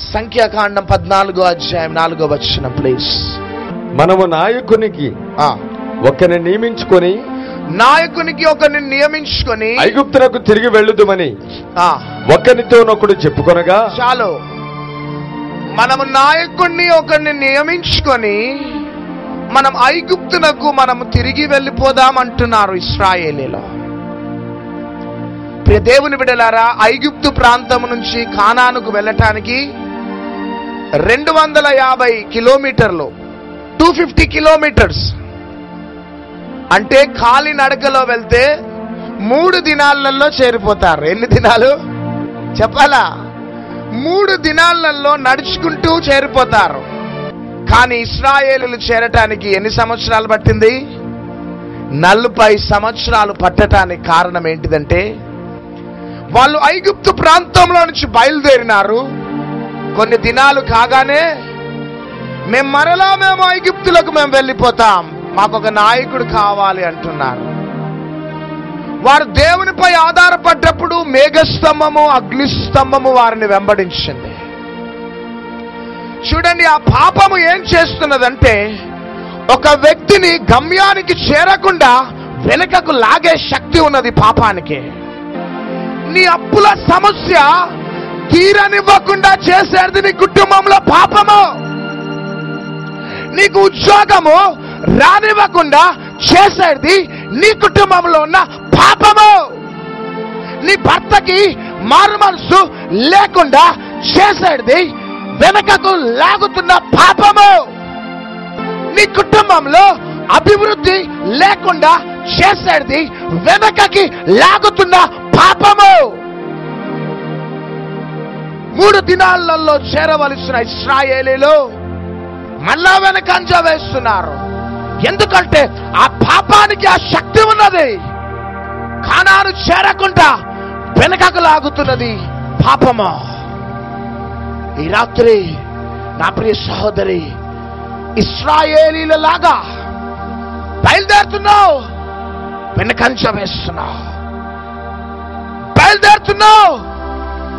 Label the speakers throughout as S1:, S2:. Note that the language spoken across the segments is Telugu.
S1: సంఖ్యాకాండం 14వ అధ్యాయం 4వ వచనం ప్లీజ్.
S2: మనము నాయకునికి ఒకరిని నియమించుకొని ఐగుప్తునకు తిరిగి వెళ్ళుదుమని ఒకరితోనొకడు చెప్పుకొనగా.
S1: చాలు. మనము నాయకుడిని ఒకరిని నియమించుకొని మనం ఐగుప్తునకు మనము తిరిగి వెళ్ళిపోదాం అంటున్నారు ఇశ్రాయేలీలో. ప్రియ దేవుని బిడ్డలారా, ఐగుప్తు ప్రాంతం నుంచి కానానుకు వెళ్ళటానికి 250 కిలోమీటర్లు, 250 కిలోమీటర్స్. అంటే ఖాళీ నడకలో వెళ్తే 3 దినాలలో చేరిపోతారు. ఎన్ని దినాలు చెప్పాలా? 3 దినాలలో నడుచుకుంటూ చేరిపోతారు. కానీ ఇశ్రాయేలులు చేరటానికి ఎన్ని సంవత్సరాలు పట్టింది? 40 సంవత్సరాలు పట్టడానికి కారణం ఏంటిదంటే, వాళ్ళు ఐగుప్తు ప్రాంతంలో నుంచి బయలుదేరినారు. కొన్ని దినాలు కాగానే మేము ఐగుప్తులకు వెళ్ళిపోతాం, మాకు ఒక నాయకుడు కావాలి అంటున్నారు. వారు దేవునిపై ఆధారపడ్డప్పుడు మేఘస్తంభము, అగ్నిస్తంభము వారిని వెంబడించింది. చూడండి, ఆ పాపము ఏం చేస్తున్నదంటే ఒక వ్యక్తిని గమ్యానికి చేరకుండా వెనుకకు లాగే శక్తి ఉన్నది పాపానికి. నీ అప్పుల సమస్య తీరనివ్వకుండా చేసేది నీ కుటుంబంలో పాపము. నీకు ఉద్యోగము రానివ్వకుండా చేసేది నీ కుటుంబంలో ఉన్న పాపము. నీ భర్తకి మారు మనసు లేకుండా చేసేది వెనకకు లాగుతున్న పాపము. నీ కుటుంబంలో అభివృద్ధి లేకుండా చేసేది వెనకకి లాగుతున్న పాపము. 3 దినాలలో చేరవలసిన ఇశ్రాయేలీలు మళ్ళా వెనకంజ వేస్తున్నారు. ఎందుకంటే ఆ పాపానికి ఆ శక్తి ఉన్నది. కానాను చేరకుండా వెనకకు లాగుతున్నది పాపము. ఈ రాత్రి నా ప్రియ సహోదరి, ఇశ్రాయేలీల లాగా బయలుదేరుతున్నావు, వెనకంజ వేస్తున్నావు. బయలుదేరుతున్నావు,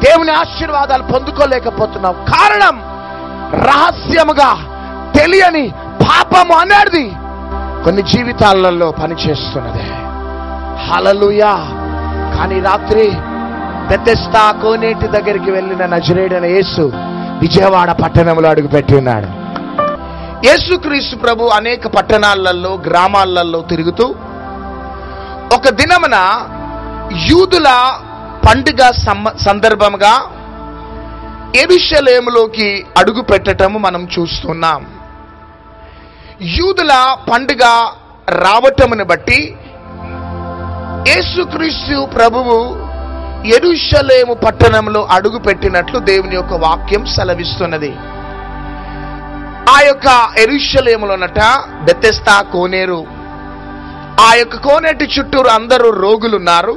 S1: దేవుని ఆశీర్వాదాలు పొందుకోలేకపోతున్నావు. కారణం రహస్యముగా తెలియని పాపము అనేది కొన్ని జీవితాలలో పనిచేస్తున్నది. హల్లెలూయా. కానీ రాత్రి బెతెస్దా కోనేటి దగ్గరికి వెళ్ళిన నజరేయుడైన యేసు విజయవాడ పట్టణంలో అడుగుపెట్టి ఉన్నాడు. యేసుక్రీస్తు ప్రభు అనేక పట్టణాలలో, గ్రామాలలో తిరుగుతూ ఒక దినమున యూదుల పండుగ సందర్భంగా యెరూషలేములోకి అడుగు పెట్టటము మనం చూస్తున్నాం. యూదుల పండుగ రావటమును బట్టి యేసుక్రీస్తు ప్రభువు యెరూషలేము పట్టణంలో అడుగు పెట్టినట్లు దేవుని యొక్క వాక్యం సెలవిస్తున్నది. ఆ యొక్క యెరూషలేములోనట బెతెస్దా కోనేరు. ఆ యొక్క కోనేటి చుట్టూరు అందరూ రోగులున్నారు.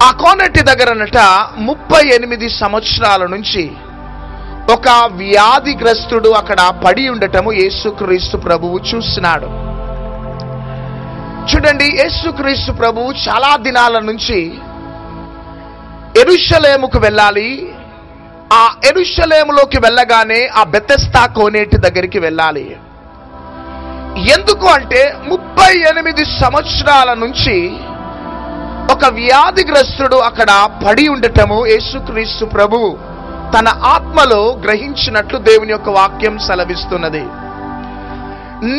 S1: ఆ కోనేటి దగ్గరనట 38 సంవత్సరాల నుంచి ఒక వ్యాధిగ్రస్తుడు అక్కడ పడి ఉండటము యేసుక్రీస్తు ప్రభువు చూస్తున్నాడు. చూడండి, యేసుక్రీస్తు ప్రభువు చాలా దినాల నుంచి యెరూషలేముకు వెళ్ళాలి. ఆ యెరూషలేములోకి వెళ్ళగానే ఆ బెతెస్దా కోనేటి దగ్గరికి వెళ్ళాలి. ఎందుకు అంటే 38 సంవత్సరాల నుంచి ఒక వ్యాధిగ్రస్తుడు అక్కడ పడి ఉండటము యేసుక్రీస్తు ప్రభువు తన ఆత్మలో గ్రహించినట్లు దేవుని యొక్క వాక్యం సెలవిస్తున్నది.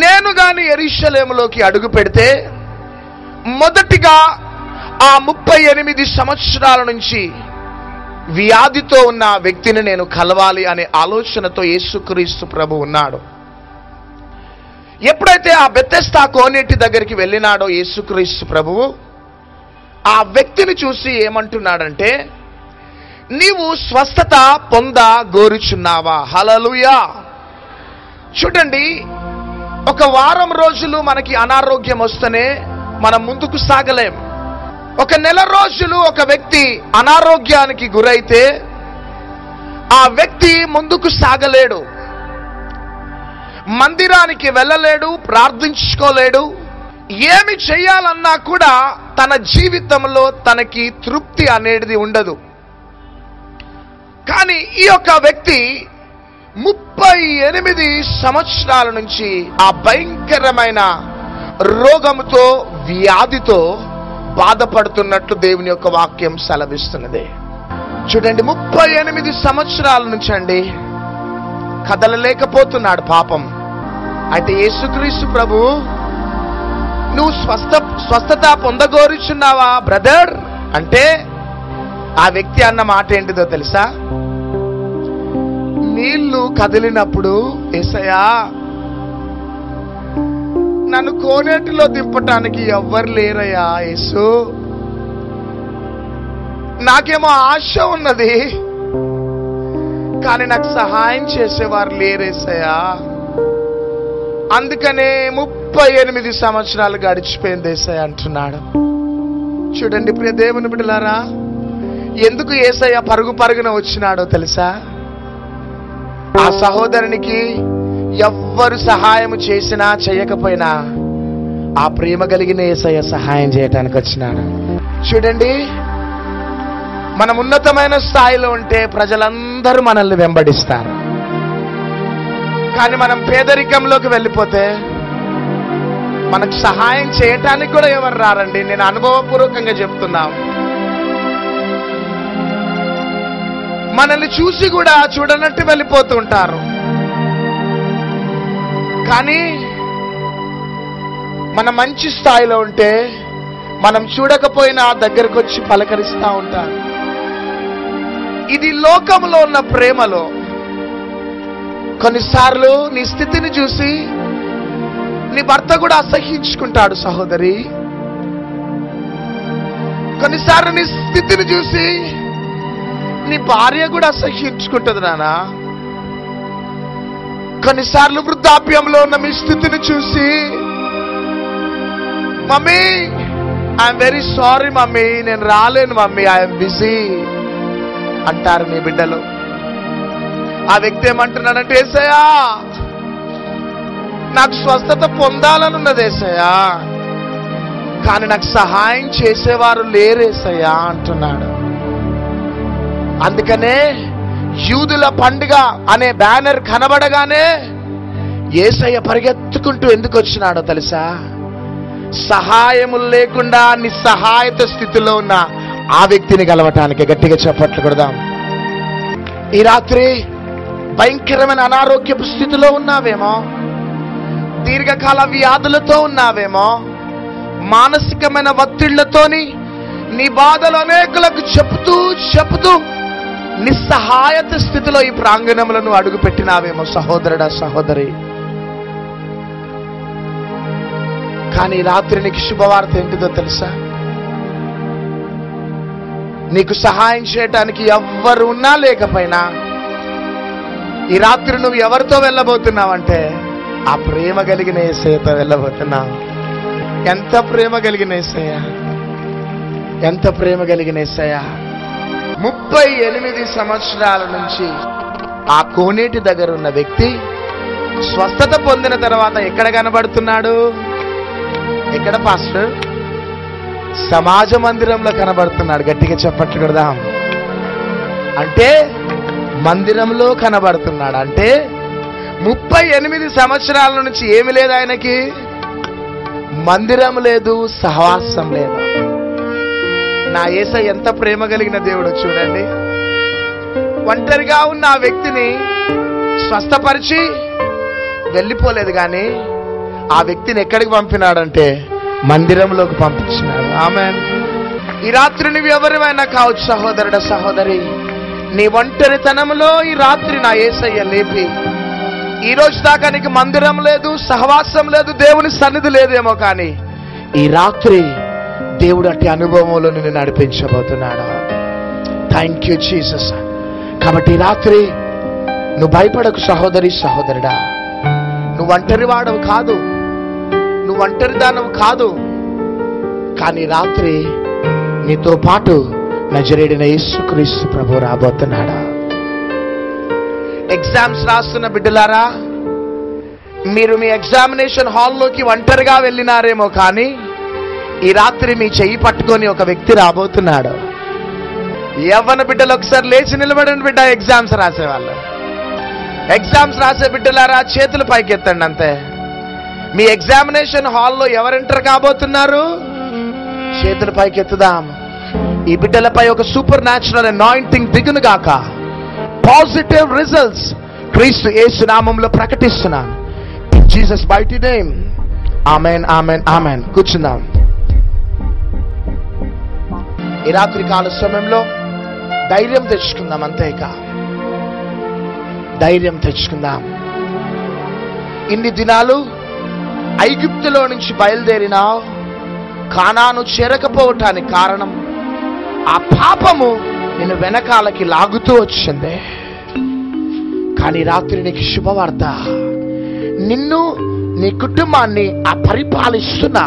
S1: నేను గాని యెరూషలేములోకి అడుగు పెడితే మొదటిగా ఆ 38 సంవత్సరాల నుంచి వ్యాధితో ఉన్న వ్యక్తిని నేను కలవాలి అనే ఆలోచనతో యేసుక్రీస్తు ప్రభు ఉన్నాడు. ఎప్పుడైతే ఆ బెతెస్దా కోనేటి దగ్గరికి వెళ్ళినాడో యేసుక్రీస్తు ప్రభువు ఆ వ్యక్తిని చూసి ఏమంటున్నాడంటే, నీవు స్వస్థత గోరుచున్నావా? హల్లెలూయా. చూడండి, ఒక వారం రోజులు మనకి అనారోగ్యం వస్తేనే మనం ముందుకు సాగలేం. ఒక నెల రోజులు ఒక వ్యక్తి అనారోగ్యానికి గురైతే ఆ వ్యక్తి ముందుకు సాగలేడు, మందిరానికి వెళ్ళలేడు, ప్రార్థించుకోలేడు. ఏమి చేయాలన్నా కూడా తన జీవితంలో తనకి తృప్తి అనేది ఉండదు. కానీ ఈ యొక్క వ్యక్తి 38 సంవత్సరాల నుంచి ఆ భయంకరమైన రోగముతో, వ్యాధితో బాధపడుతున్నట్లు దేవుని యొక్క వాక్యం సెలవిస్తున్నది. చూడండి, 38 సంవత్సరాల నుంచి అండి కదలలేకపోతున్నాడు పాపం. అయితే యేసుక్రీస్తు ప్రభు, నువ్వు స్వస్థత పొందగోరుచున్నావా బ్రదర్ అంటే ఆ వ్యక్తి అన్న మాట ఏంటిదో తెలుసా? నీళ్లు కదిలినప్పుడు, యేసయ్యా నన్ను కోనేటిలో దింపటానికి ఎవ్వరు లేరయ్యా యేసు, నాకేమో ఆశ ఉన్నది కానీ నాకు సహాయం చేసేవారు లేరేసయ్యా. అందుకనే 38 సంవత్సరాలు గడిచిపోయింది యేసయ్య అంటున్నాడు. చూడండి ప్రియ దేవుని బిడ్డలారా, ఎందుకు యేసయ్య పరుగు పరుగున వచ్చినాడో తెలుసా? ఆ సహోదరునికి ఎవ్వరు సహాయం చేసినా చేయకపోయినా ఆ ప్రేమ కలిగిన యేసయ్య సహాయం చేయటానికి వచ్చినాడు. చూడండి, మనం ఉన్నతమైన స్థాయిలో ఉంటే ప్రజలందరూ మనల్ని వెంబడిస్తారు. కానీ మనం పేదరికంలోకి వెళ్ళిపోతే మనకు సహాయం చేయటానికి కూడా ఎవరు రారండి. నేను అనుభవపూర్వకంగా చెప్తున్నా. మనల్ని చూసి కూడా చూడనట్టు వెళ్ళిపోతూ ఉంటారు. కానీ మనం మంచి స్థాయిలో ఉంటే మనం చూడకపోయినా దగ్గరకు వచ్చి పలకరిస్తూ ఉంటారు. ఇది లోకంలో ఉన్న ప్రేమలో. కొన్నిసార్లు నీ స్థితిని చూసి నీ భర్త కూడా అసహ్యించుకుంటాడు సహోదరి. కొన్నిసార్లు నీ స్థితిని చూసి నీ భార్య కూడా అసహ్యించుకుంటుంది నానా. కొన్నిసార్లు వృద్ధాప్యంలో ఉన్న మీ స్థితిని చూసి, mummy I'm very sorry mummy, నేను రాలేను మమ్మీ, ఐఎమ్ బిజీ అంటారు మీ బిడ్డలు. ఆ వ్యక్తి ఏమంటున్నాడంటే, యేసయ్యా నాకు స్వస్థత పొందాలనున్నది యేసయ్యా, కానీ నాకు సహాయం చేసేవారు లేరేసయ్యా అంటున్నాడు. అందుకనే యూదుల పండుగ అనే బ్యానర్ కనబడగానే యేసయ్య పరిగెత్తుకుంటూ ఎందుకు వచ్చినాడో తెలుసా? సహాయములు లేకుండా నిస్సహాయత స్థితిలో ఉన్న ఆ వ్యక్తిని కలవటానికి. గట్టిగా చప్పట్లు కొడదాం. ఈ రాత్రి భయంకరమైన అనారోగ్యపు స్థితిలో ఉన్నావేమో, దీర్ఘకాల వ్యాధులతో ఉన్నావేమో, మానసికమైన ఒత్తిళ్లతోని నీ బాధలు అనేకులకు చెప్తూ నిస్సహాయత స్థితిలో ఈ ప్రాంగణంలో నువ్వు అడుగు పెట్టినావేమో సహోదరుడా, సహోదరి. కానీ రాత్రి నీకు శుభవార్త ఏంటిదో తెలుసా? నీకు సహాయం చేయటానికి ఎవ్వరు ఉన్నా లేకపోయినా ఈ రాత్రి నువ్వు ఎవరితో వెళ్ళబోతున్నావంటే ఆ ప్రేమ కలిగిన యేసయ్యతో వెళ్ళబోతున్నావు. ఎంత ప్రేమ కలిగిన యేసయ్య, ఎంత ప్రేమ కలిగిన యేసయ్య. 38 సంవత్సరాల నుంచి ఆ కోనేటి దగ్గర ఉన్న వ్యక్తి స్వస్థత పొందిన తర్వాత ఎక్కడ కనబడుతున్నాడు? ఎక్కడ పాస్టర్? సమాజ మందిరంలో కనబడుతున్నాడు. గట్టిగా చప్పట్లు కొడదాం. అంటే మందిరంలో కనబడుతున్నాడు. అంటే 38 సంవత్సరాల నుంచి ఏమి లేదు ఆయనకి? మందిరం లేదు, సహవాసం లేదు. నా యేసయ్య ఎంత ప్రేమ కలిగిన దేవుడో చూడండి. ఒంటరిగా ఉన్న ఆ వ్యక్తిని స్వస్థపరిచి వెళ్ళిపోలేదు, కానీ ఆ వ్యక్తిని ఎక్కడికి పంపినాడంటే మందిరంలోకి పంపించినాడు. ఆమేన్. ఈ రాత్రి నువ్వు ఎవరివైనా కావచ్చు సహోదరుడా, సహోదరి. నీ ఒంటరితనంలో ఈ రాత్రి నా యేసయ్య లేపి, ఈ రోజు దాకా నీకు మందిరం లేదు, సహవాసం లేదు, దేవుని సన్నిధి లేదేమో, కానీ ఈ రాత్రి దేవుడు అట్టి అనుభవంలో నిన్ను నడిపించబోతున్నాడు. Thank you Jesus. కాబట్టి ఈ రాత్రి నువ్వు భయపడకు సహోదరి, సహోదరుడా. నువ్వు ఒంటరి వాడవు కాదు, నువ్వు ఒంటరిదానవు కాదు. కానీ రాత్రి నీతో పాటు నజరేయుడైన యేసుక్రీస్తు ప్రభు రాబోతున్నాడా. ఎగ్జామ్స్ రాస్తున్న బిడ్డలారా, మీరు మీ ఎగ్జామినేషన్ హాల్లోకి ఒంటరిగా వెళ్ళినారేమో, కానీ ఈ రాత్రి మీ చెయ్యి పట్టుకొని ఒక వ్యక్తి రాబోతున్నాడు. యవ్వన బిడ్డలు ఒకసారి లేచి నిలబడండి బిడ్డ. ఎగ్జామ్స్ రాసేవాళ్ళు, ఎగ్జామ్స్ రాసే బిడ్డలారా చేతులు పైకెత్తండి అంతే. మీ ఎగ్జామినేషన్ హాల్లో ఎవరు ఎంటర్ కాబోతున్నారు? చేతులు పైకెత్తుదాం. ఈ బిడ్డలపై ఒక సూపర్ న్యాచురల్ అనాయింటింగ్ దిగును గాక. పాజిటివ్ రిజల్ట్స్ క్రీస్తు యేసు నామములో ప్రకటిస్తున్నాను. In Jesus mighty name. Amen, amen, amen. కూర్చుందాం. ఈ రాత్రి కాల సమయంలో ధైర్యం తెచ్చుకుందాం అంతే. ఇక ధైర్యం తెచ్చుకుందాం. ఇన్ని దినాలు ఐగుప్తులో నుంచి బయలుదేరినా కానాను చేరకపోవటానికి కారణం ఆ పాపము నేను వెనకాలకి లాగుతూ వచ్చింది. కానీ రాత్రి నీకు శుభవార్త. నిన్ను, నీ కుటుంబాన్ని ఆ పరిపాలిస్తున్న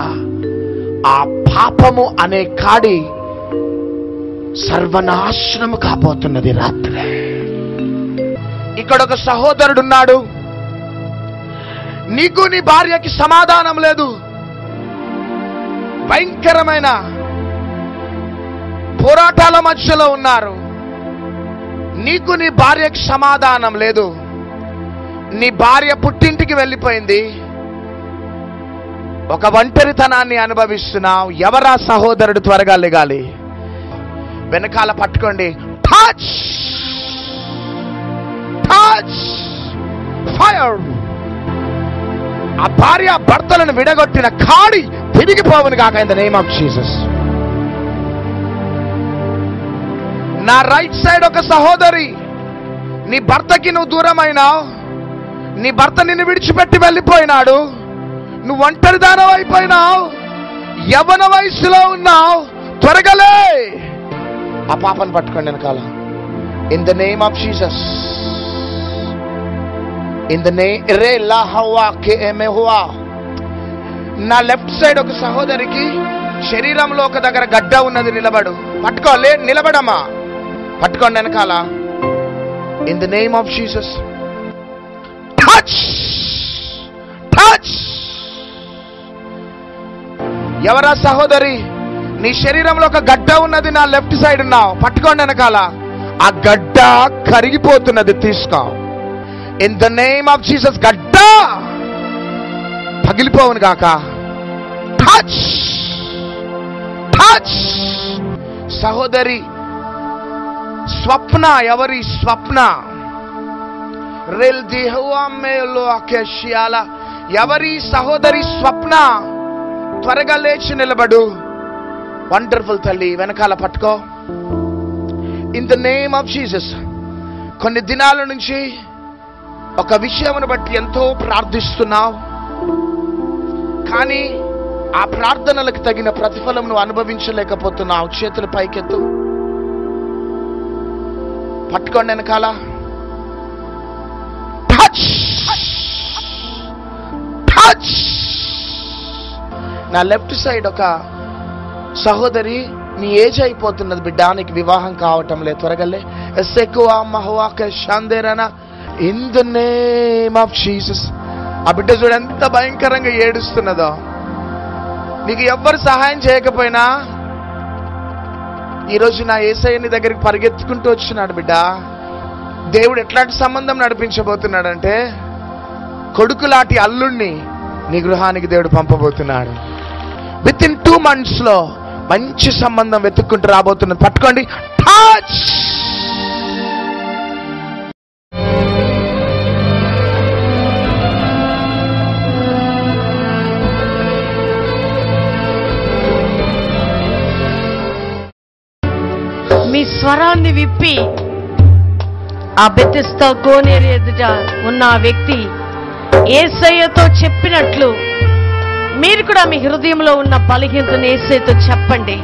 S1: ఆ పాపము అనే కాడి సర్వనాశనము కాబోతున్నది రాత్రి. ఇక్కడ ఒక సహోదరుడున్నాడు. నీకు నీ భార్యకి సమాధానం లేదు. భయంకరమైన పోరాటాల మధ్యలో ఉన్నారు. నీకు నీ భార్యకి సమాధానం లేదు. నీ భార్య పుట్టింటికి వెళ్ళిపోయింది. ఒక ఒంటరితనాన్ని అనుభవిస్తున్నావు. ఎవరా సహోదరుడు? త్వరగా లెగాలి. వెనకాల పట్టుకోండి. Touch touch fire. ఆ భార్య భర్తలను విడగొట్టిన కాడి తిరిగిపోవును కాక in the name of Jesus. నా రైట్ సైడ్ ఒక సహోదరి, నీ భర్తకి నువ్వు దూరమైనావు. నీ భర్త నిన్ను విడిచిపెట్టి వెళ్ళిపోయినాడు. నువ్వు ఒంటరిదానం అయిపోయినావు. యవ్వన వయసులో ఉన్నావు. త్వరగలే. ఆ పాపను పట్టుకోండి వెనకాల. In the name of Jesus. In the name రే లా హవా కే మే హువా. నా లెఫ్ట్ సైడ్ ఒక సహోదరికి శరీరంలో ఒక దగ్గర గడ్డ ఉన్నది. నిలబడు. పట్టుకోలే. నిలబడమ్మా. పట్టుకోండి వెనకాల. In the name of Jesus. Touch touch. ఎవరా సహోదరి? నీ శరీరంలో ఒక గడ్డ ఉన్నది. నా లెఫ్ట్ సైడ్ ఉన్నావు. పట్టుకోండి వెనకాల. ఆ గడ్డ కరిగిపోతున్నది. తీసుకో. In the name of Jesus. గడ్డ పగిలిపోవును గాక. Touch touch. సహోదరి స్వప్న. ఎవరి స్వప్న? ఎవరి సహోదరి స్వప్న? త్వరగా లేచి నిలబడు. వండర్ఫుల్ తల్లి. వెనకాల పట్టుకో. In the name of Jesus. కొన్ని దినాల నుంచి ఒక విషయమును బట్టి ఎంతో ప్రార్థిస్తున్నావు. కానీ ఆ ప్రార్థనలకు తగిన ప్రతిఫలం నువ్వు అనుభవించలేకపోతున్నావు. చేతులు పైకెత్తు. పట్టుకోండి వెనకాల. Touch touch. నా లెఫ్ట్ సైడ్ ఒక సహోదరి, నీ ఏజ్ అయిపోతున్నది బిడ్డ. నీకు వివాహం కావటం లేదు. త్వరగలే. In the name of Jesus. ఆ బిడ్డ చూడు ఎంత భయంకరంగా ఏడుస్తున్నదో. నీకు ఎవ్వరు సహాయం చేయకపోయినా ఈరోజు నా యేసయ్య నీ దగ్గరికి పరిగెత్తుకుంటూ వచ్చినాడు బిడ్డ. దేవుడు ఎట్లాంటి సంబంధం నడిపించబోతున్నాడంటే, కొడుకులాంటి అల్లుణ్ణి నీ గృహానికి దేవుడు పంపబోతున్నాడు. విత్ ఇన్ 2 months లో మంచి సంబంధం వెతుక్కుంటూ రాబోతున్నది. పట్టుకోండి. టచ్.
S3: మీ స్వరాన్ని విప్పి ఆ బెతెస్దా కోనేరు ఎదుట ఉన్న ఆ వ్యక్తి యేసయ్యతో చెప్పినట్లు మీరు కూడా మీ హృదయంలో ఉన్న బలహీనతను యేసయ్యతో చెప్పండి.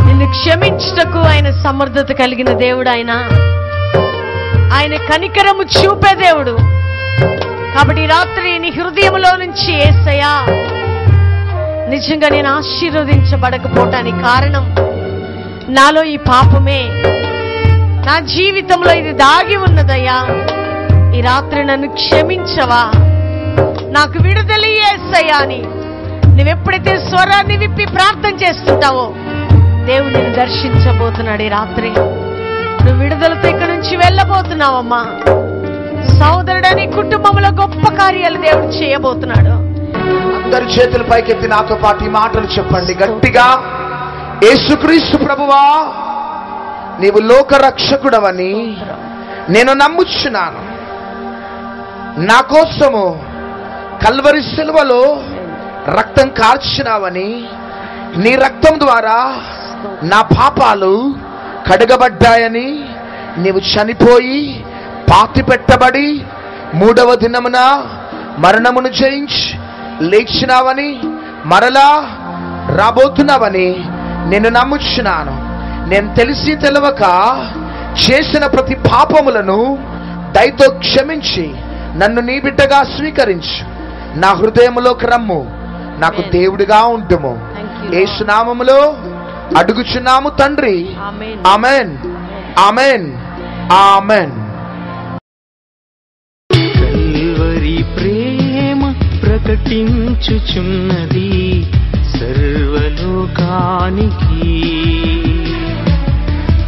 S3: నిన్ను క్షమించుటకు ఆయన సమర్థత కలిగిన దేవుడు. ఆయన కనికరము చూపే దేవుడు. కాబట్టి రాత్రి నీ హృదయంలో నుంచి యేసయ్యా, నిజంగా నేను ఆశీర్వదించబడకపోవటానికి కారణం నాలో ఈ పాపమే, నా జీవితంలో ఇది దాగి ఉన్నదయ్యా. ఈ రాత్రి నన్ను క్షమించవా, నాకు విడుదల యేసయ్యా అని నువ్వెప్పుడైతే స్వరాన్ని విప్పి ప్రార్థన చేస్తుంటావో దేవుడిని దర్శించబోతున్నాడు ఈ రాత్రి. నువ్వు విడుదలతో ఇక్కడ నుంచి వెళ్ళబోతున్నావమ్మా. సోదరుడని కుటుంబంలో గొప్ప కార్యాలు దేవుడు చేయబోతున్నాడు.
S1: అందరి చేతుల పైకెత్తి నాతో పాటు ఈ మాటలు చెప్పండి గట్టిగా. యేసుక్రీస్తు ప్రభువా, నీవు లోక రక్షకుడవని నేను నమ్ముచున్నాను. నా కోసము కల్వరి సిలువలో రక్తం కార్చినావని, నీ రక్తం ద్వారా నా పాపాలు కడగబడ్డాయని, నీవు చనిపోయి పాతి పెట్టబడి 3వ దినమున మరణమును జయించి లేచినావని, మరలా రాబోతున్నావని నేను నమ్ముచున్నాను. నేను తెలిసి తెలవక చేసిన ప్రతి పాపములను దయతో క్షమించి నన్ను నీ బిడ్డగా స్వీకరించు. నా హృదయములోకి రమ్ము, నాకు దేవుడిగా ఉంటుము. యేసు నామములో అడుగుచున్నాము తండ్రి. ఆమేన్, ఆమేన్, ఆమేన్.
S4: కల్వరి ప్రేమ ప్రకటించుచున్నది సర్వలోకానికి.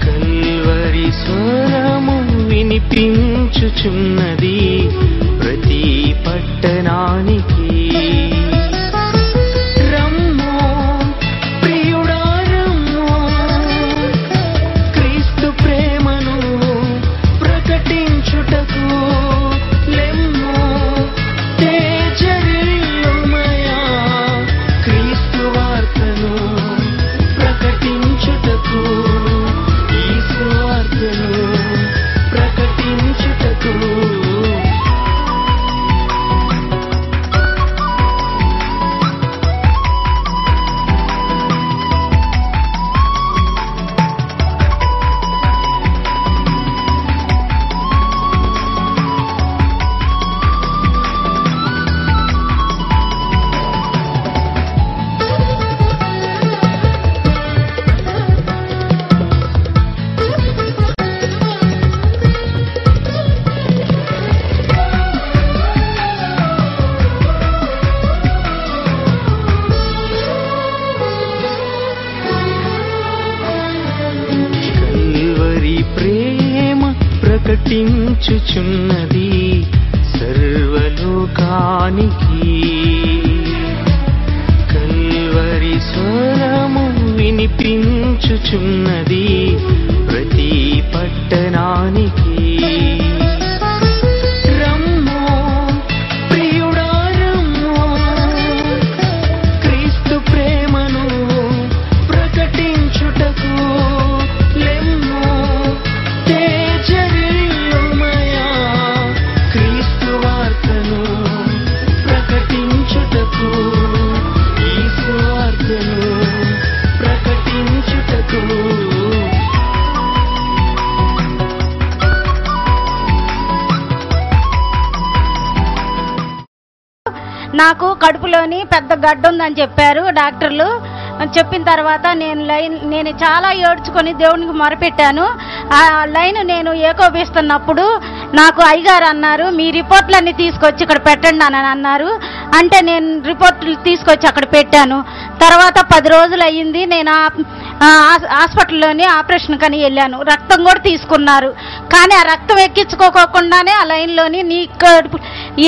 S4: కల్వరి స్వరము వినిపించుచున్నది ప్రతి పట్టణానికి. రమ్ము ప్రియుడా రమ్ము, క్రీస్తు ప్రేమను ప్రకటించుటకు లెమ్ము. తేజరిల్లుమయా క్రీస్తు వార్తను ప్రకటించుటకు, ఈ సువార్తను ప్రకటించుటకు. ప్రకటించుచున్నది సర్వలోకానికి. కల్వరి స్వరము వినిపించుచున్నది ప్రతి పట్టణానికి. రమ్ము ప్రియుడా రమ్ము, క్రీస్తు ప్రేమను ప్రకటించుటకు లెమ్ము. తేజరిల్లుమయా క్రీస్తు వార్తను ప్రకటించుటకు, ఈ సువార్తను ప్రకటించుటకు.
S5: నాకు కడుపులోని పెద్ద గడ్డ ఉందని చెప్పారు డాక్టర్లు. చెప్పిన తర్వాత నేను చాలా ఏడ్చుకొని దేవునికి మొరపెట్టాను. ఆ లైన్ నేను ఏకోపిస్తున్నప్పుడు నాకు అయ్యగారు అన్నారు, మీ రిపోర్ట్లన్నీ తీసుకొచ్చి ఇక్కడ పెట్టండి అని అన్నారు. అంటే నేను రిపోర్ట్లు తీసుకొచ్చి అక్కడ పెట్టాను. తర్వాత 10 రోజులు అయ్యింది. నేను హాస్పిటల్లోని ఆపరేషన్ కని వెళ్ళాను. రక్తం కూడా తీసుకున్నారు. కానీ ఆ రక్తం ఎక్కించుకోకుండానే ఆ లైన్లోని నీకు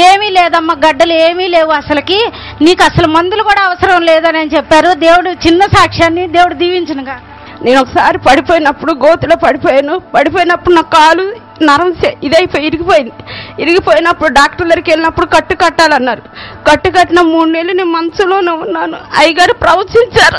S5: ఏమీ లేదమ్మా, గడ్డలు ఏమీ లేవు, అసలుకి నీకు అసలు మందులు కూడా అవసరం లేదని చెప్పారు. దేవుడు చిన్న సాక్ష్యాన్ని దేవుడు దీవించునుగా.
S6: నేను ఒకసారి పడిపోయినప్పుడు గోతులో పడిపోయినప్పుడు నా కాలు నరం ఇరిగిపోయినప్పుడు డాక్టర్ దగ్గరికి వెళ్ళినప్పుడు కట్టు కట్టాలన్నారు. కట్టు కట్టిన 3 నెలలు నేను మంచులోనే ఉన్నాను. అయ్యగారు ప్రవచించారు.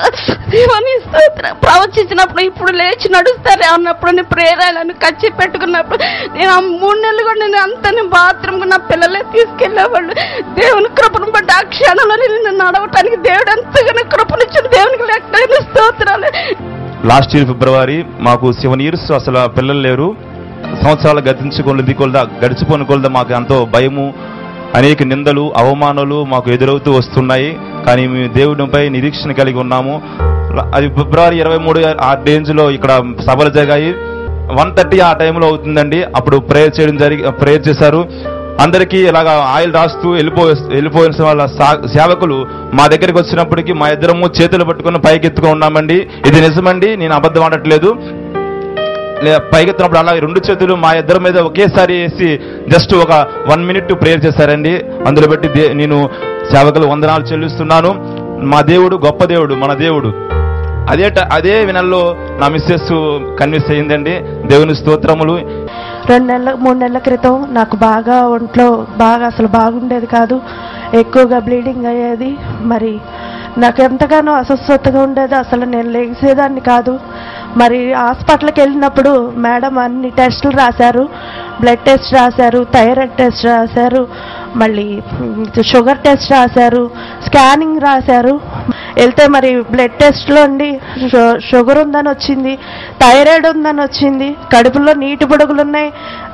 S6: ప్రవచించినప్పుడు ఇప్పుడు లేచి నడుస్తారే అన్నప్పుడు నేను ప్రేరాలను కచ్చి పెట్టుకున్నప్పుడు నేను ఆ 3 నెలలు కూడా నేను అంతా బాత్రూమ్ నా పిల్లలే తీసుకెళ్లేవాళ్ళు. దేవుని కృపను బట్టి ఆ క్షణంలో నేను నడవటానికి దేవుడు ఎంతగానో కృపనిచ్చిన దేవునికి లెక్కైన స్తోత్రాలు.
S7: లాస్ట్ ఇయర్ ఫిబ్రవరి మాకు 7 years అసలు పిల్లలు లేరు. సంవత్సరాలు గడిచిపోయిన కొలదా మాకు ఎంతో భయము, అనేక నిందలు, అవమానాలు మాకు ఎదురవుతూ వస్తున్నాయి. కానీ మేము దేవుడిపై నిరీక్షణ కలిగి ఉన్నాము. అది ఫిబ్రవరి 23 ఆ రేంజ్లో ఇక్కడ సభలు జరిగాయి. 1:30 ఆ టైంలో అవుతుందండి. అప్పుడు ప్రేయర్ చేశారు. అందరికీ ఇలాగా ఆయిల్ రాస్తూ వెళ్ళిపోయిన వాళ్ళ సేవకులు మా దగ్గరికి వచ్చినప్పటికీ మా ఇద్దరము చేతులు పట్టుకుని పైకెత్తుకొని ఉన్నామండి. ఇది నిజమండి, నేను అబద్ధం ఆడట్లేదు. పైకెత్తినప్పుడు అలా 2 చేతులు మా ఇద్దరి మీద ఒకేసారి వేసి జస్ట్ ఒక 1 minute ప్రేయర్ చేశారండి. అందులో బట్టి నేను సేవకులు వందనాలు చెల్లిస్తున్నాను. మా దేవుడు గొప్ప దేవుడు, మన దేవుడు. అదే వినల్లో నా మిస్సెస్ కన్విన్స్ అయ్యిందండి. దేవుని స్తోత్రములు.
S8: 3 నెలల క్రితం నాకు బాగా ఒంట్లో అసలు బాగుండేది కాదు, ఎక్కువగా బ్లీడింగ్ అయ్యేది. మరి నాకు ఎంతగానో అస్వస్థతగా ఉండేది, అసలు నేను లేచేదాన్ని కాదు. మరి హాస్పిటల్కి వెళ్ళినప్పుడు మేడం అన్ని టెస్టులు రాశారు, బ్లడ్ టెస్ట్ రాశారు, థైరాయిడ్ టెస్ట్ రాశారు, మళ్ళీ షుగర్ టెస్ట్ రాశారు, స్కానింగ్ రాశారు. వెళ్తే మరి బ్లడ్ టెస్ట్లో అండి షుగర్ ఉందని వచ్చింది, థైరాయిడ్ ఉందని వచ్చింది, కడుపులో నీటి బుడగలు ఉన్నాయి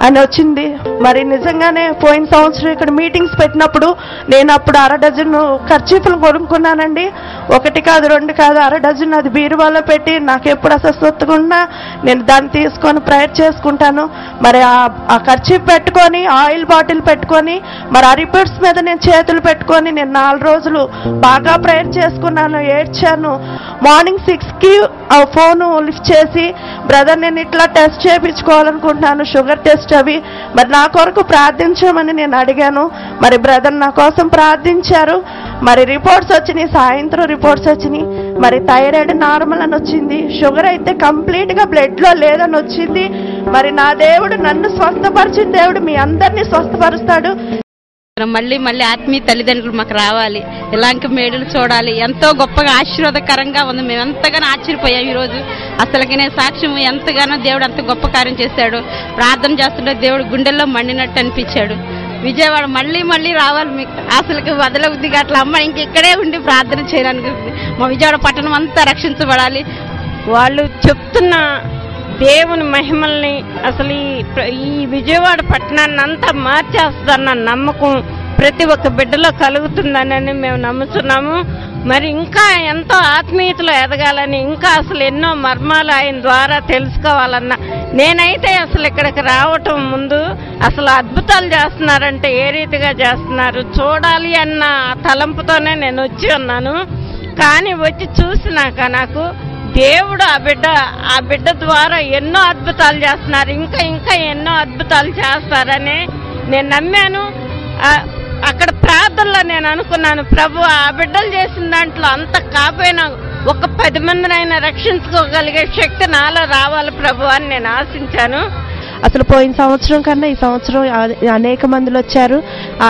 S8: అని వచ్చింది. మరి నిజంగానే పోయిన సంవత్సరం ఇక్కడ మీటింగ్స్ పెట్టినప్పుడు నేను అప్పుడు 1/2 డజన్ ఖర్చీపులు కొనుక్కున్నానండి. 1 కాదు 2 కాదు 1/2 డజన్ అది బీరువాలో పెట్టి నాకు ఎప్పుడు అస్వస్థతగా ఉన్నా నేను దాన్ని తీసుకొని ప్రేయర్ చేసుకుంటాను. మరి ఆ ఖర్చీపు పెట్టుకొని ఆయిల్ బాటిల్ పెట్టుకొని మరి ఆ రిపోర్ట్స్ మీద నేను చేతులు పెట్టుకొని నేను 4 రోజులు బాగా ప్రేయర్ చేసుకున్నాను, ఏడ్చాను. మార్నింగ్ 6కి ఆ ఫోను లిఫ్ట్ చేసి, బ్రదర్ నేను ఇట్లా టెస్ట్ చేయించుకోవాలనుకుంటున్నాను, షుగర్ టెస్ట్ అవి, మరి నా కొరకు ప్రార్థించమని నేను అడిగాను. మరి బ్రదర్ నా కోసం ప్రార్థించారు. మరి రిపోర్ట్స్ వచ్చినాయి, సాయంత్రం రిపోర్ట్స్ వచ్చినాయి. మరి థైరాయిడ్ నార్మల్ అని వచ్చింది, షుగర్ అయితే కంప్లీట్ గా బ్లడ్ లో లేదని వచ్చింది. మరి నా దేవుడు నన్ను స్వస్థపరిచిన దేవుడు మీ అందరినీ స్వస్థపరుస్తాడు.
S6: మళ్ళీ ఆత్మీయ తల్లిదండ్రులు మాకు రావాలి, ఇలాంటి మేడలు చూడాలి. ఎంతో గొప్పగా ఆశీర్వాదకరంగా ఉంది. మేము ఎంతగానో ఆశ్చర్యపోయాం ఈరోజు. అసలుకి నేను సాక్ష్యం ఎంతగానో దేవుడు అంత గొప్ప కార్యం చేశాడు. ప్రార్థన చేస్తుంటే దేవుడు గుండెల్లో మండినట్టు అనిపించాడు. విజయవాడ మళ్ళీ రావాలి, మీకు అసలుకి వదలబుద్ధి అట్లా అమ్మ ఇంకెక్కడే ఉండి ప్రార్థన చేయడానికి. మా విజయవాడ పట్టణం అంతా రక్షించబడాలి.
S9: వాళ్ళు చెప్తున్న దేవుని మహిమల్ని అసలు ఈ విజయవాడ పట్టణాన్ని అంతా మార్చేస్తుందన్న నమ్మకం ప్రతి ఒక్క బిడ్డలో కలుగుతుందని మేము నమ్ముతున్నాము. మరి ఇంకా ఎంతో ఆత్మీయతలో ఎదగాలని, ఇంకా అసలు ఎన్నో మర్మాలు ఆయన ద్వారా తెలుసుకోవాలన్న, నేనైతే అసలు ఇక్కడికి రావటం ముందు అసలు అద్భుతాలు చేస్తున్నారంటే ఏ రీతిగా చేస్తున్నారు చూడాలి అన్న తలంపుతోనే నేను వచ్చి ఉన్నాను. కానీ వచ్చి చూసినాక నాకు దేవుడు ఆ బిడ్డ ద్వారా ఎన్నో అద్భుతాలు చేస్తున్నారు, ఇంకా ఎన్నో అద్భుతాలు చేస్తారని నేను నమ్మాను. అక్కడ ప్రార్థనలో నేను అనుకున్నాను, ప్రభు ఆ బిడ్డలు చేసిన దాంట్లో అంత కాపోయినా ఒక 10 మందినైనా రక్షించుకోగలిగే శక్తి నాలో రావాలి ప్రభు అని నేను ఆశించాను.
S8: అసలు పోయిన సంవత్సరం కన్నా ఈ సంవత్సరం అనేక మందిలో వచ్చారు,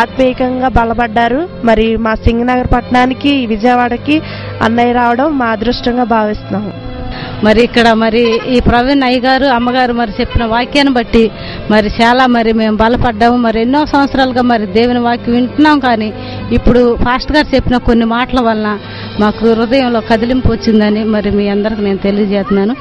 S8: ఆత్మీయంగా బలపడ్డారు. మరి మా సింగనగర్ పట్టణానికి విజయవాడకి అన్నయ్య రావడం మా అదృష్టంగా భావిస్తున్నాము.
S5: మరి ఇక్కడ మరి ఈ ప్రవీణ్ అయ్య గారు అమ్మగారు మరి చెప్పిన వాక్యాన్ని బట్టి మరి చాలా మరి మేము బలపడ్డాము. మరి ఎన్నో సంవత్సరాలుగా మరి దేవుని వాక్యం వింటున్నాం, కానీ ఇప్పుడు ఫాస్ట్ గారు చెప్పిన కొన్ని మాటల వలన మాకు హృదయంలో కదిలింపు వచ్చిందని మరి మీ అందరికి నేను తెలియజేస్తున్నాను.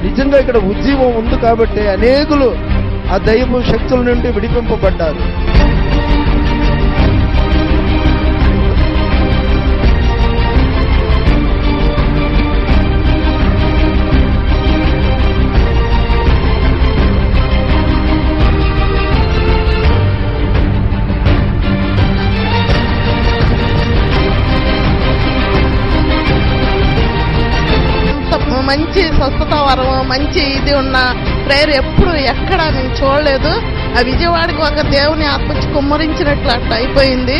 S10: నిజంగా ఇక్కడ ఉద్యమం ఉంది కాబట్టి అనేకులు ఆ దైవ శక్తుల నుండి విడిపింపబడ్డారు.
S11: మంచి స్వస్థత వరం, మంచి ఇది ఉన్న ప్రేయర్ ఎప్పుడు ఎక్కడ నేను చూడలేదు. ఆ విజయవాడకి ఒక దేవుని ఆత్మచ్చి కుమ్మరించినట్లు అట్లా అయిపోయింది.